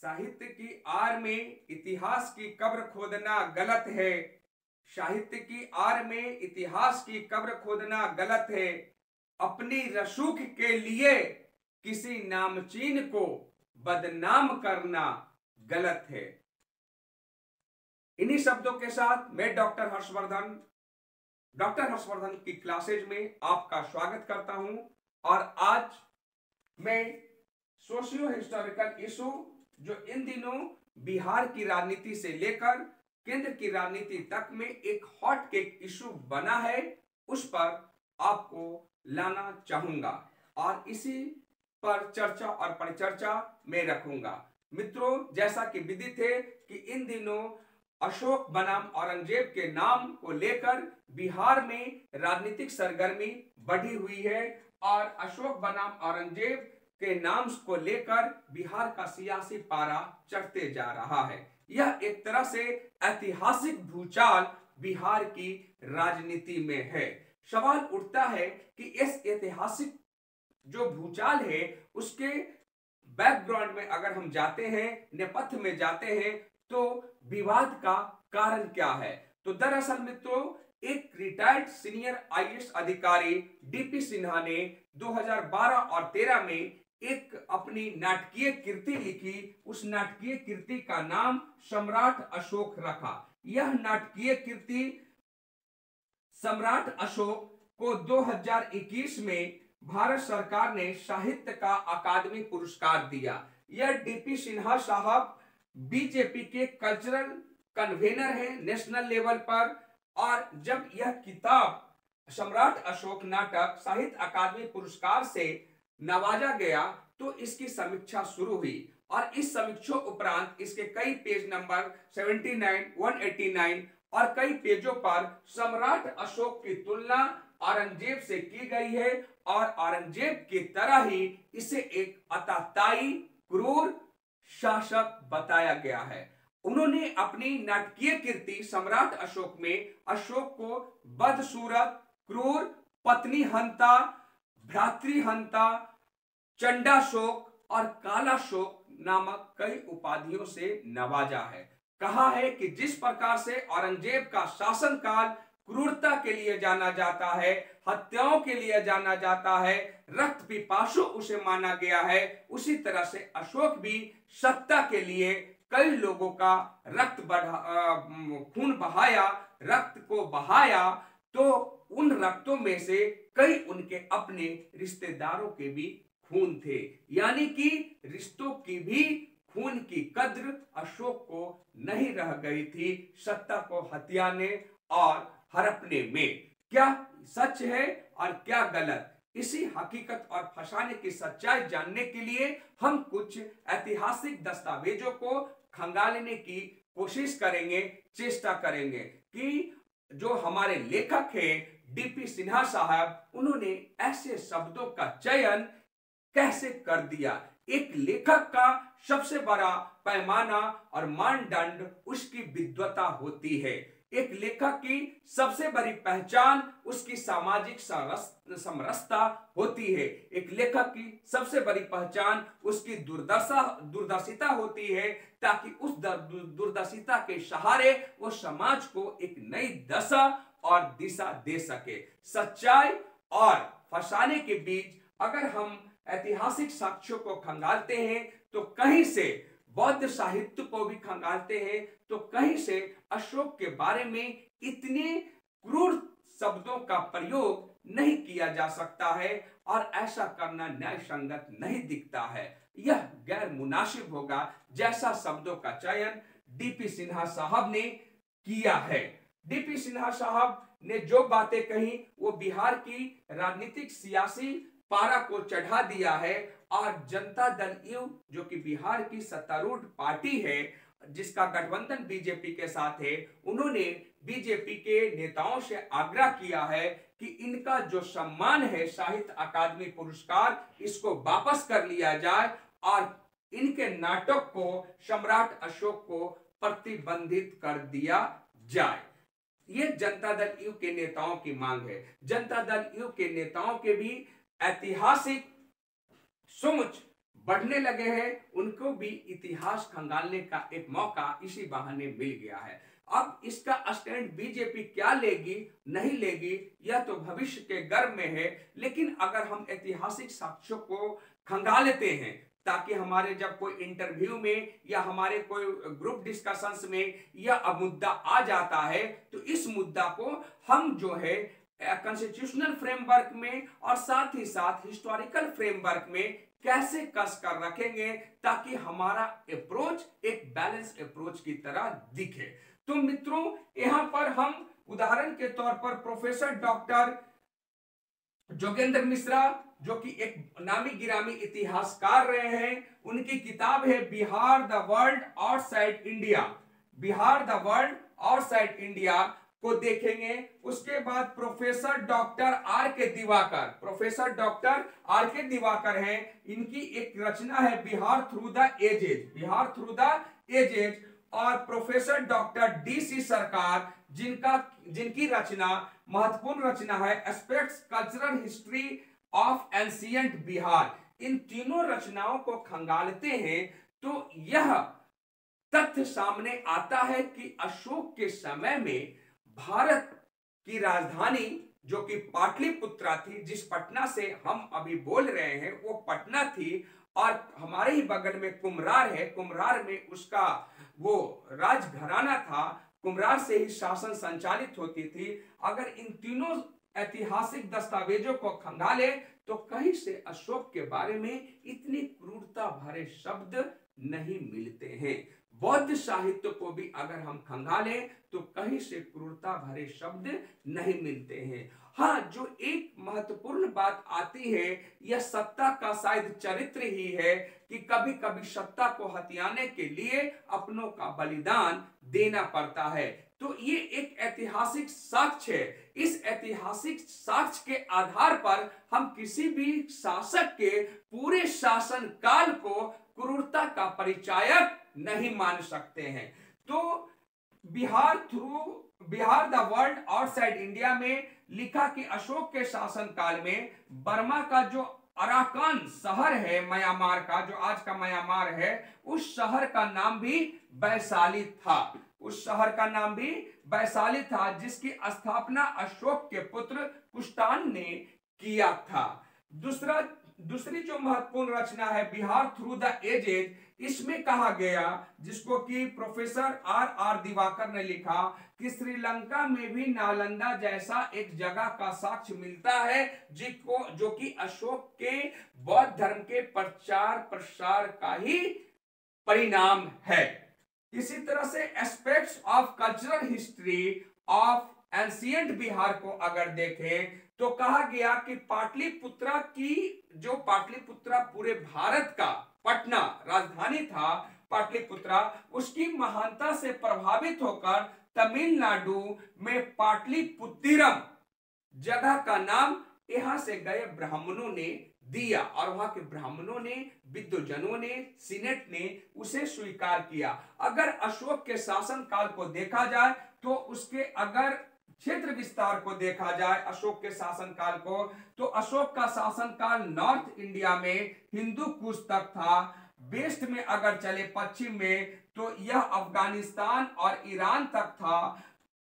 साहित्य की आड़ में इतिहास की कब्र खोदना गलत है। साहित्य की आड़ में इतिहास की कब्र खोदना गलत है। अपनी रसूख के लिए किसी नामचीन को बदनाम करना गलत है। इन्हीं शब्दों के साथ मैं डॉक्टर हर्षवर्धन की क्लासेज में आपका स्वागत करता हूं। और आज मैं सोशियो हिस्टोरिकल इशू जो इन दिनों बिहार की राजनीति से लेकर केंद्र की राजनीति तक में एक हॉट केक इशू बना है, उस पर आपको लाना चाहूंगा और इसी पर चर्चा और परिचर्चा में रखूंगा। मित्रों, जैसा कि विदित है कि इन दिनों अशोक बनाम औरंगजेब के नाम को लेकर बिहार में राजनीतिक सरगर्मी बढ़ी हुई है और अशोक बनाम औरंगजेब के नाम को लेकर बिहार का सियासी पारा चढ़ते जा रहा है। यह एक तरह से ऐतिहासिक भूचाल बिहार की राजनीति में है। सवाल उठता है कि इस ऐतिहासिक जो भूचाल है उसके बैकग्राउंड में अगर हम जाते हैं, नेपथ्य में जाते हैं, तो विवाद का कारण क्या है। तो दरअसल मित्रों, एक रिटायर्ड सीनियर आईएएस अधिकारी डीपी सिन्हा ने 2012 और 13 में एक अपनी नाटकीय कृति लिखी। उस नाटकीय कृति का नाम सम्राट अशोक रखा। यह नाटकीय कृति सम्राट अशोक को 2021 में भारत सरकार ने साहित्य का अकादमी पुरस्कार दिया। यह डीपी सिन्हा साहब बीजेपी के कल्चरल कन्वेनर हैं नेशनल लेवल पर, और जब यह किताब सम्राट अशोक नाटक साहित्य अकादमी पुरस्कार से नवाजा गया तो इसकी समीक्षा शुरू हुई और इस समीक्षा उपरांत इसके कई पेज नंबर 79, 189 और कई पेजों पर सम्राट अशोक की तुलना औरंगजेब से की गई है और औरंगजेब की तरह ही इसे एक अताताई क्रूर शासक बताया गया है। उन्होंने अपनी नाटकीय कृति सम्राट अशोक में अशोक को बदसूरत, क्रूर, पत्नी हंता, भ्रातृहंता, चंडाशोक और कालाशोक नामक कई उपाधियों से नवाजा है। कहा है कि जिस प्रकार से औरंगजेब का शासनकाल क्रूरता के लिए जाना जाता है, हत्याओं के लिए जाना जाता है, रक्त पिपासु उसे माना गया है, उसी तरह से अशोक भी सत्ता के लिए कई लोगों का खून बहाया, रक्त को बहाया, तो उन रक्तों में से कई उनके अपने रिश्तेदारों के भी खून थे। यानी कि रिश्तों की भी खून की कद्र अशोक को नहीं रह गई थी सत्ता को हथियाने और हड़पने में। क्या सच है और क्या गलत, इसी हकीकत और फसाने की सच्चाई जानने के लिए हम कुछ ऐतिहासिक दस्तावेजों को खंगालने की कोशिश करेंगे, चेष्टा करेंगे कि जो हमारे लेखक हैं डीपी सिन्हा साहब, उन्होंने ऐसे शब्दों का चयन कैसे कर दिया। एक लेखक का सबसे बड़ा पैमाना और मानदंड उसकी विद्वता होती है। एक लेखक की सबसे बड़ी पहचान उसकी सामाजिक समरसता होती है। एक लेखक की सबसे बड़ी पहचान उसकी दूरदर्शिता होती है, ताकि उस दूरदर्शिता के सहारे वो समाज को एक नई दशा और दिशा दे सके। सच्चाई और फसाने के बीच अगर हम ऐतिहासिक साक्ष्यों को खंगालते हैं तो कहीं से बौद्ध साहित्य को भी खंगालते हैं, तो कहीं से अशोक के बारे में इतने क्रूर शब्दों का प्रयोग नहीं किया जा सकता है और ऐसा करना न्याय संगत नहीं दिखता है। यह गैर मुनासिब होगा जैसा शब्दों का चयन डीपी सिन्हा साहब ने किया है। डीपी सिन्हा साहब ने जो बातें कही वो बिहार की राजनीतिक सियासी पारा को चढ़ा दिया है और जनता दल यू जो कि बिहार की सत्तारूढ़ पार्टी है जिसका गठबंधन बीजेपी के साथ है, उन्होंने बीजेपी के नेताओं से आग्रह किया है कि इनका जो सम्मान है साहित्य अकादमी पुरस्कार, इसको वापस कर लिया जाए और इनके नाटक को सम्राट अशोक को प्रतिबंधित कर दिया जाए। ये जनता दल यू के नेताओं की मांग है। जनता दल यू के नेताओं के भी ऐतिहासिक सोच बढ़ने लगे हैं, उनको भी इतिहास खंगालने का एक मौका इसी बहाने मिल गया है। अब इसका स्टैंड बीजेपी क्या लेगी नहीं लेगी यह तो भविष्य के गर्भ में है, लेकिन अगर हम ऐतिहासिक साक्ष्यों को खंगालते हैं ताकि हमारे जब कोई इंटरव्यू में या हमारे कोई ग्रुप डिस्कशंस में यह मुद्दा आ जाता है तो इस मुद्दा को हम जो है कॉन्स्टिट्यूशनल फ्रेमवर्क में और साथ ही साथ हिस्टोरिकल फ्रेमवर्क में कैसे कस कर रखेंगे ताकि हमारा अप्रोच एक बैलेंस अप्रोच की तरह दिखे। तो मित्रों, यहां पर हम उदाहरण के तौर पर प्रोफेसर डॉक्टर जोगेंद्र मिश्रा जो कि एक नामी गिरामी इतिहासकार रहे हैं, उनकी किताब है Bihar the world outside India, Bihar the world outside India को देखेंगे। उसके बाद प्रोफेसर डॉक्टर आर के दिवाकर, प्रोफेसर डॉक्टर आर के दिवाकर हैं, इनकी एक रचना है Bihar through the ages, Bihar through the ages. और professor doctor D C Sarkar जिनकी रचना महत्वपूर्ण रचना है aspects cultural history of ancient Bihar. इन तीनों रचनाओं को खंगालते हैं तो यह तथ्य सामने आता है कि अशोक के समय में भारत की राजधानी जो कि पाटलिपुत्रा थी, जिस पटना से हम अभी बोल रहे हैं वो पटना थी, और हमारे ही बगल में कुम्हरार है, कुम्हरार में उसका वो राजघराना था, कुम्हरार से ही शासन संचालित होती थी। अगर इन तीनों ऐतिहासिक दस्तावेजों को खंगाले तो कहीं से अशोक के बारे में इतनी क्रूरता भरे शब्द नहीं मिलते हैं। बौद्ध साहित्य को भी अगर हम खंगाले तो कहीं से क्रूरता भरे शब्द नहीं मिलते हैं। हाँ, जो एक महत्वपूर्ण बात आती है यह सत्ता का शायद चरित्र ही है कि कभी कभी सत्ता को हथियाने के लिए अपनों का बलिदान देना पड़ता है। तो ये एक ऐतिहासिक साक्ष्य है। इस ऐतिहासिक साक्ष्य के आधार पर हम किसी भी शासक के पूरे शासन काल को क्रूरता का परिचायक नहीं मान सकते हैं। तो Bihar the world outside India में लिखा कि अशोक के शासन काल में बर्मा का जो अराकान शहर है म्यांमार का, जो आज का म्यांमार है, उस शहर का नाम भी वैशाली था, उस शहर का नाम भी वैशाली था, जिसकी स्थापना अशोक के पुत्र कुष्टान ने किया था। दूसरी जो महत्वपूर्ण रचना है बिहार थ्रू द एजेज, इसमें कहा गया, जिसको कि प्रोफेसर आर आर दिवाकर ने लिखा, कि श्रीलंका में भी नालंदा जैसा एक जगह का साक्ष्य मिलता है जो कि अशोक के बौद्ध धर्म के प्रचार प्रसार का ही परिणाम है। इसी तरह से aspects of cultural history of ancient Bihar को अगर देखें तो कहा गया कि पाटलिपुत्रा पूरे भारत का पटना राजधानी था, पाटलिपुत्रा उसकी महानता से प्रभावित होकर तमिलनाडु में पाटलिपुत्तिरम जगह का नाम यहां से गए ब्राह्मणों ने दिया, और वहां के ब्राह्मणों ने, विद्वजनों ने, सीनेट ने उसे स्वीकार किया। अगर अशोक के शासन काल को देखा जाए तो उसके अगर क्षेत्र विस्तार को देखा जाए अशोक के शासन काल को, तो अशोक का शासन काल नॉर्थ इंडिया में हिंदू कुश तक था, वेस्ट में अगर चले पश्चिम में तो यह अफगानिस्तान और ईरान तक था,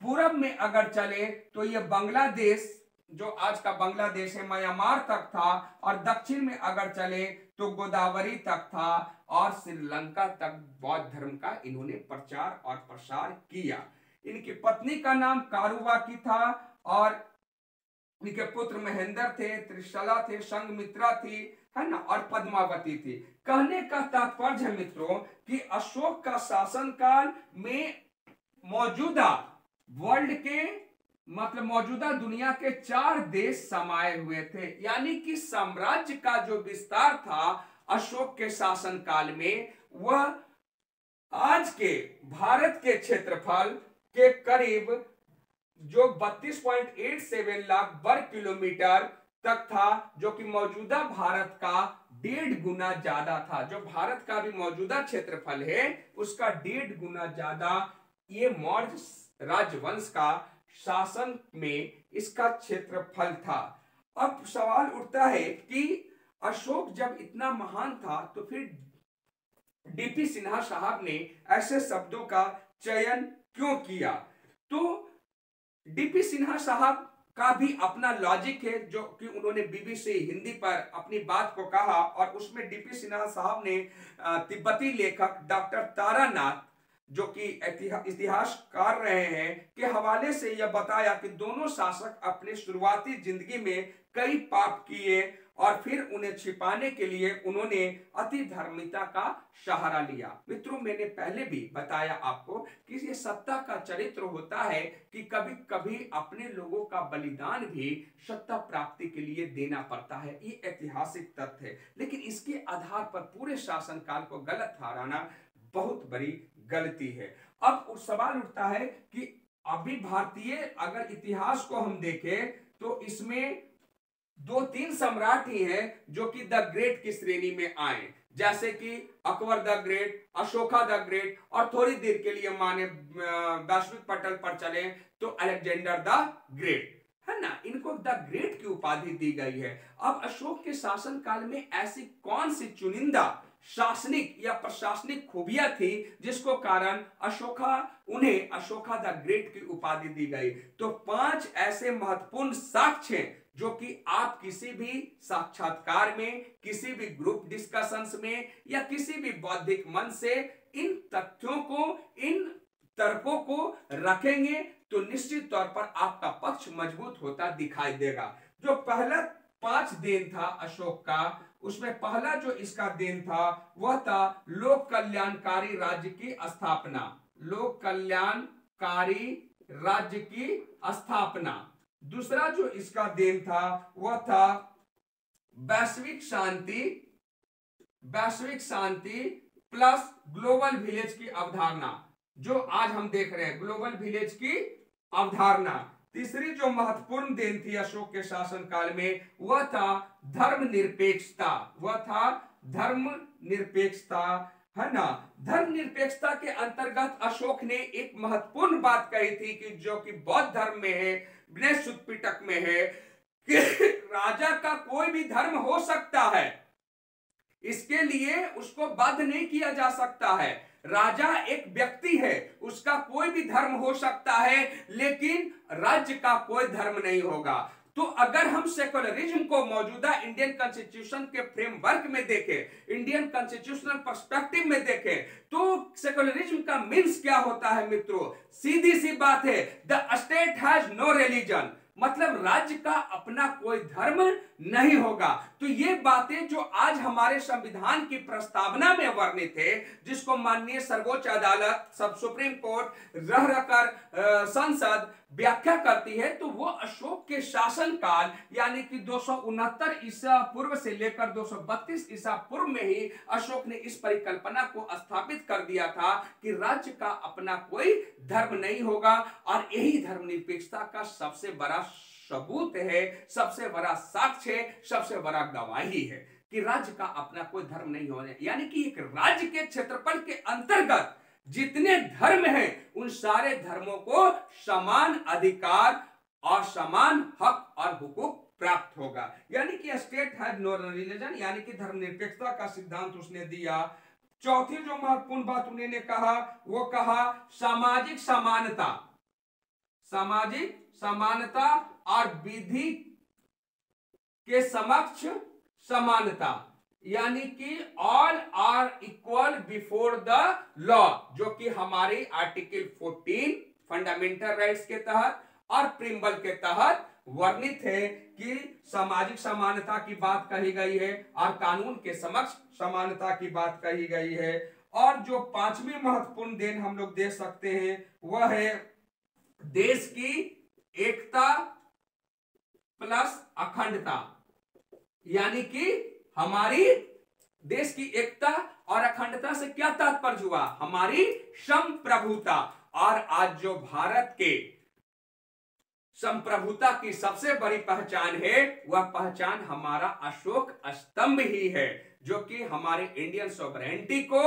पूरब में अगर चले तो यह बांग्लादेश, जो आज का बांग्लादेश है, म्यांमार तक था, और दक्षिण में अगर चले तो गोदावरी तक था, और श्रीलंका तक बौद्ध धर्म का इन्होंने प्रचार और प्रसार किया। इनकी पत्नी का नाम कारुवाकी था, और इनके पुत्र महेंद्र थे, त्रिशला थे, संघमित्रा थी, है ना, और पद्मावती थी। कहने का तात्पर्य है मित्रों कि अशोक का शासनकाल में मौजूदा वर्ल्ड के मतलब मौजूदा दुनिया के 4 देश समाये हुए थे, यानी कि साम्राज्य का जो विस्तार था अशोक के शासन काल में वह आज के भारत के क्षेत्रफल के करीब जो 32.87 लाख वर्ग किलोमीटर तक था, जो कि मौजूदा भारत का 1.5 गुना ज्यादा था। जो भारत का भी मौजूदा क्षेत्रफल है उसका 1.5 गुना ज्यादा ये मौर्य राजवंश का शासन में इसका क्षेत्रफल था। अब सवाल उठता है कि अशोक जब इतना महान था तो फिर डीपी सिन्हा साहब ने ऐसे शब्दों का चयन क्यों किया? तो डीपी सिन्हा साहब का भी अपना लॉजिक है, जो कि उन्होंने बीबीसी हिंदी पर अपनी बात को कहा, और उसमें डीपी सिन्हा साहब ने तिब्बती लेखक डॉक्टर तारानाथ, जो कि इतिहासकार रहे हैं, के हवाले से यह बताया कि दोनों शासक अपने शुरुआती जिंदगी में कई पाप किए और फिर उन्हें छिपाने के लिए उन्होंने अति धार्मिकता का सहारा लिया। मित्रों, मैंने पहले भी बताया आपको कि ये सत्ता का चरित्र होता है कि कभी कभी अपने लोगों का बलिदान भी सत्ता प्राप्ति के लिए देना पड़ता है। ये ऐतिहासिक तथ्य है, लेकिन इसके आधार पर पूरे शासनकाल को गलत ठहराना बहुत बड़ी गलती है। अब सवाल उठता है कि अभी भारतीय अगर इतिहास को हम देखें तो इसमें 2-3 सम्राट ही हैं जो कि द ग्रेट की श्रेणी में आए, जैसे कि Akbar the great, Ashoka the great, और थोड़ी देर के लिए माने वैश्विक पटल पर चले तो अलेक्जेंडर द ग्रेट, है ना, इनको द ग्रेट की उपाधि दी गई है। अब अशोक के शासन काल में ऐसी कौन सी चुनिंदा शासनिक या प्रशासनिक खूबियां थी जिसको कारण उन्हें अशोका द ग्रेट की उपाधि दी गई? तो 5 ऐसे महत्वपूर्ण साक्ष्य जो कि आप किसी भी साक्षात्कार में, किसी भी ग्रुप डिस्कशंस में या किसी भी बौद्धिक मंच से इन तथ्यों को, इन तर्कों को रखेंगे तो निश्चित तौर पर आपका पक्ष मजबूत होता दिखाई देगा। जो पहला 5 देन था अशोक का, उसमें पहला जो इसका देन था वह था लोक कल्याणकारी राज्य की स्थापना। लोक कल्याणकारी राज्य की स्थापना। दूसरा जो इसका देन था वह था वैश्विक शांति प्लस ग्लोबल विलेज की अवधारणा, जो आज हम देख रहे हैं, ग्लोबल विलेज की अवधारणा। तीसरी जो महत्वपूर्ण देन थी अशोक के शासनकाल में वह था धर्मनिरपेक्षता। है ना। धर्मनिरपेक्षता के अंतर्गत अशोक ने एक महत्वपूर्ण बात कही थी कि जो कि बौद्ध धर्म में है, विनय सुत्त पिटक में है, कि राजा का कोई भी धर्म हो सकता है, इसके लिए उसको बाध्य नहीं किया जा सकता है। राजा एक व्यक्ति है, उसका कोई भी धर्म हो सकता है, लेकिन राज्य का कोई धर्म नहीं होगा। तो अगर हम सेकुलरिज्म को मौजूदा इंडियन कॉन्स्टिट्यूशन के फ्रेमवर्क में देखें, इंडियन कॉन्स्टिट्यूशनल पर्सपेक्टिव में देखें, तो सेकुलरिज्म का मीन्स क्या होता है मित्रों? सीधी सी बात है, the state has no religion, मतलब राज्य का अपना कोई धर्म नहीं होगा। तो ये बातें जो आज हमारे संविधान की प्रस्तावना में वर्णित है, जिसको माननीय सर्वोच्च अदालत, सब सुप्रीम कोर्ट रह रहकर संसद व्याख्या करती है, तो वो अशोक के शासनकाल यानी कि 269 ईसा पूर्व से लेकर 232 ईसा पूर्व में ही अशोक ने इस परिकल्पना को स्थापित कर दिया था कि राज्य का अपना कोई धर्म नहीं होगा। और यही धर्मनिरपेक्षता का सबसे बड़ा सबूत है, सबसे बड़ा साक्ष्य है, सबसे बड़ा गवाही है कि राज्य का अपना कोई धर्म नहीं होने, यानी कि एक राज्य के क्षेत्रफल के अंतर्गत जितने धर्म हैं उन सारे धर्मों को समान अधिकार और समान हक और हुकूक प्राप्त होगा। यानी कि स्टेट हैज नो रिलीजन, यानी कि धर्मनिरपेक्षता का सिद्धांत उसने दिया। चौथी जो महत्वपूर्ण बात उन्होंने कहा वो कहा सामाजिक समानता और विधि के समक्ष समानता, यानी कि all are equal before the law, जो कि हमारे आर्टिकल 14 फंडामेंटल राइट्स के तहत और प्रिम्बल के तहत वर्णित है कि सामाजिक समानता की बात कही गई है और कानून के समक्ष समानता की बात कही गई है। और जो 5वीं महत्वपूर्ण देन हम लोग दे सकते हैं वह है देश की एकता प्लस अखंडता, यानी कि हमारी देश की एकता और अखंडता से क्या तात्पर्य हुआ? हमारी संप्रभुता। और आज जो भारत के संप्रभुता की सबसे बड़ी पहचान है वह पहचान हमारा अशोक स्तंभ ही है, जो कि हमारे इंडियन सॉवरेनिटी को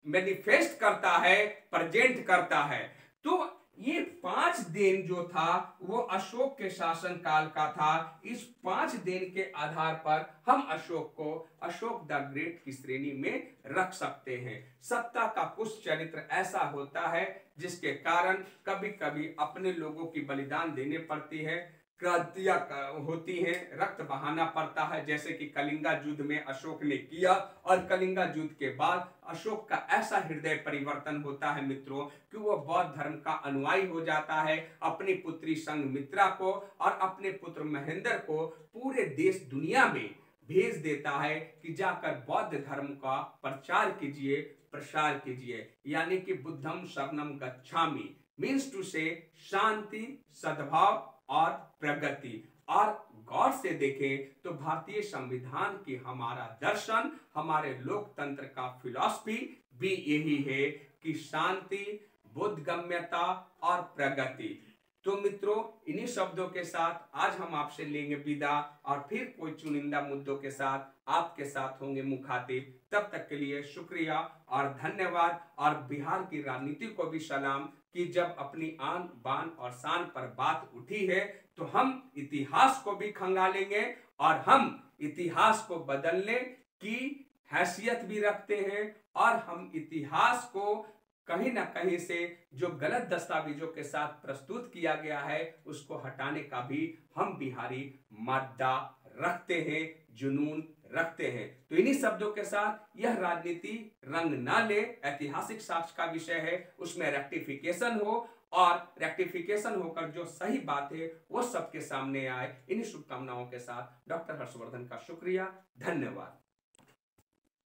मैनिफेस्ट करता है, प्रेजेंट करता है। तो ये 5 दिन जो था वो अशोक के शासन काल का था। इस 5 दिन के आधार पर हम अशोक को अशोक द ग्रेट की श्रेणी में रख सकते हैं। सत्ता का कुछ चरित्र ऐसा होता है जिसके कारण कभी कभी अपने लोगों की बलिदान देने पड़ती है, क्रांतियां होती हैं, रक्त बहाना पड़ता है, जैसे कि कलिंगा युद्ध में अशोक ने किया। और कलिंगा युद्ध के बाद अशोक का ऐसा हृदय परिवर्तन होता है मित्रों कि वो बौद्ध धर्म का अनुयायी हो जाता है। अपनी पुत्री संघमित्रा को और अपने पुत्र महेंद्र को पूरे देश दुनिया में भेज देता है कि जाकर बौद्ध धर्म का प्रचार कीजिए, प्रसार कीजिए। यानी कि बुद्धम शरणम गच्छामि मीन्स टू से शांति, सद्भाव और प्रगति। और गौर से देखें तो भारतीय संविधान की हमारा दर्शन, हमारे लोकतंत्र का फिलॉसफी भी यही है कि शांति, बोधगम्यता और प्रगति। तो मित्रों, इन्हीं शब्दों के साथ आज हम आपसे लेंगे विदा और फिर कोई चुनिंदा मुद्दों के साथ आपके साथ होंगे मुखातिब। तब तक के लिए शुक्रिया और धन्यवाद। और बिहार की राजनीति को भी सलाम कि जब अपनी आन बान और शान पर बात उठी है तो हम इतिहास को भी खंगालेंगे और हम इतिहास को बदलने की हैसियत भी रखते हैं। और हम इतिहास को कहीं ना कहीं से जो गलत दस्तावेजों के साथ प्रस्तुत किया गया है उसको हटाने का भी हम बिहारी मादा रखते हैं, जुनून रखते हैं। तो इन्हीं शब्दों के साथ यह राजनीति रंग ना ले, ऐतिहासिक साक्ष्य का विषय है, उसमें रेक्टिफिकेशन हो और रेक्टिफिकेशन होकर जो सही बात है वो सबके सामने आए। इन्हीं शुभकामनाओं के साथ डॉक्टर हर्षवर्धन का शुक्रिया, धन्यवाद।